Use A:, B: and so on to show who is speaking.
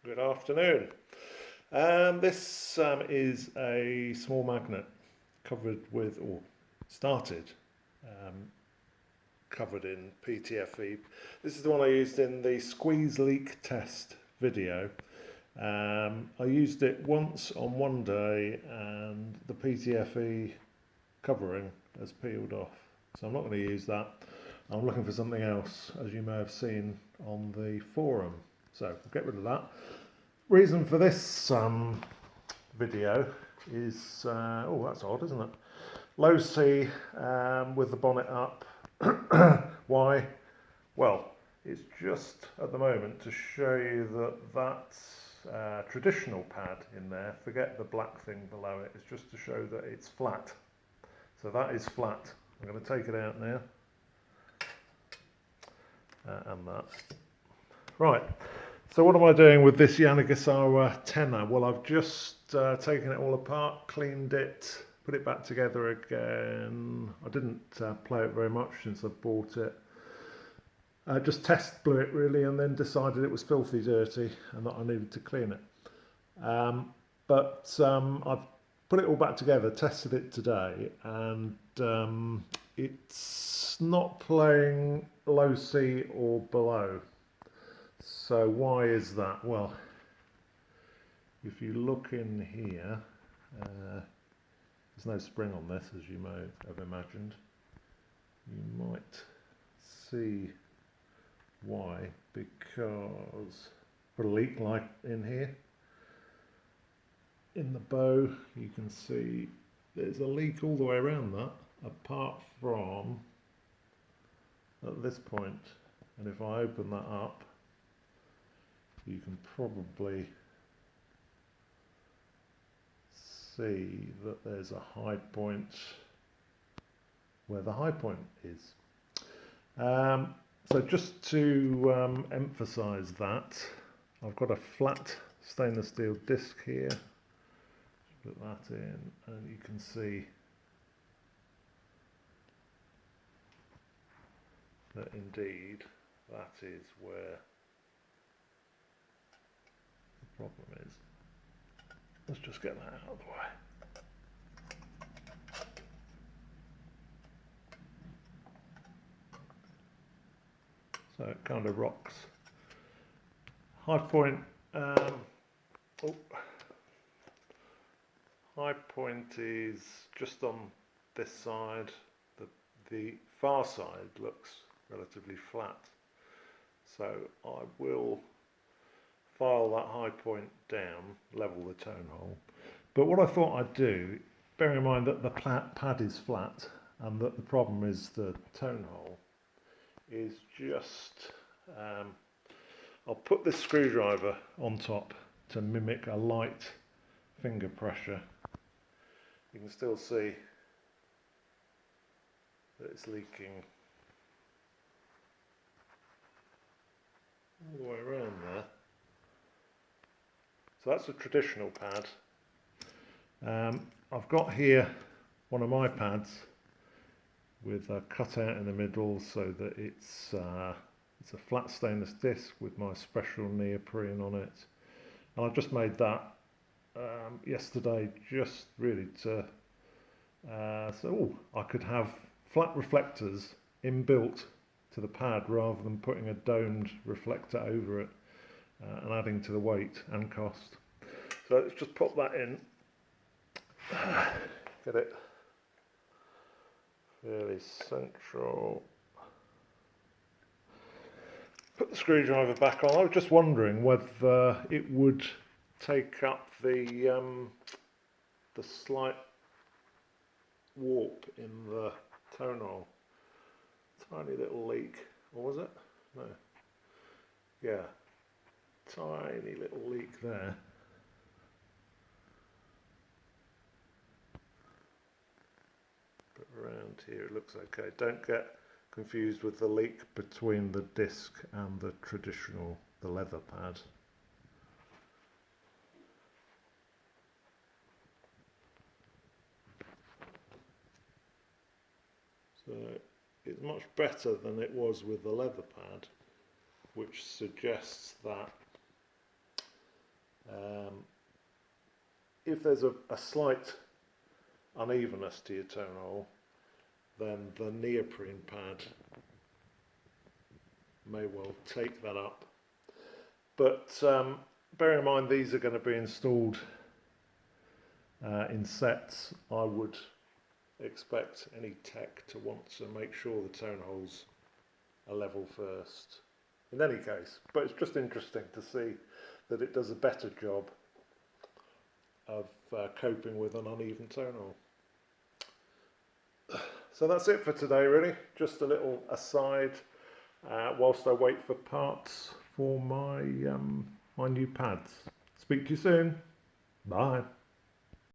A: Good afternoon. This is a small magnet covered with, or started um, covered in PTFE. This is the one I used in the squeeze leak test video. I used it once on one day and the PTFE covering has peeled off. So I'm not going to use that. I'm looking for something else, as you may have seen on the forum. So we'll get rid of that. Reason for this video is, oh that's odd isn't it? Low C with the bonnet up. Why? Well, it's just at the moment to show you that that's traditional pad in there. Forget the black thing below it. It's just to show that it's flat. So that is flat. I'm going to take it out now. And that. Right. So what am I doing with this Yanagisawa tenor? Well, I've just taken it all apart, cleaned it, put it back together again. I didn't play it very much since I bought it. Just test blew it really, and then decided it was filthy dirty and that I needed to clean it. But I've put it all back together, tested it today, and it's not playing low C or below. So why is that? Well, if you look in here, there's no spring on this, as you may have imagined. You might see why, because put a leak light in here. In the bow, you can see there's a leak all the way around that, apart from at this point. And if I open that up, you can probably see that there's a high point where the high point is. So just to emphasize that, I've got a flat stainless steel disc here. Put that in and you can see that indeed that is where the problem is. Let's just get that out of the way. So it kind of rocks. High point, high point is just on this side. The far side looks relatively flat. So I will file that high point down, level the tone hole. But what I thought I'd do, bearing in mind that the pad is flat and that the problem is the tone hole, is just, I'll put this screwdriver on top to mimic a light finger pressure. You can still see that it's leaking all the way around there. So that's a traditional pad. I've got here one of my pads with a cutout in the middle so that it's a flat stainless disc with my special neoprene on it. And I just made that yesterday just really to so I could have flat reflectors inbuilt to the pad rather than putting a domed reflector over it and adding to the weight and cost. So let's just pop that in, get it fairly central. Put the screwdriver back on. I was just wondering whether it would take up the slight warp in the tone hole. Tiny little leak, or was it? No. Yeah, tiny little leak there. But around here it looks okay. Don't get confused with the leak between the disc and the traditional, the leather pad. So it's much better than it was with the leather pad, which suggests that If there's a slight unevenness to your tone hole, then the neoprene pad may well take that up. But bear in mind these are going to be installed in sets. I would expect any tech to want to make sure the tone holes are level first in any case, but it's just interesting to see that it does a better job of coping with an uneven tone hole. So that's it for today really, just a little aside whilst I wait for parts for my, my new pads. Speak to you soon, bye.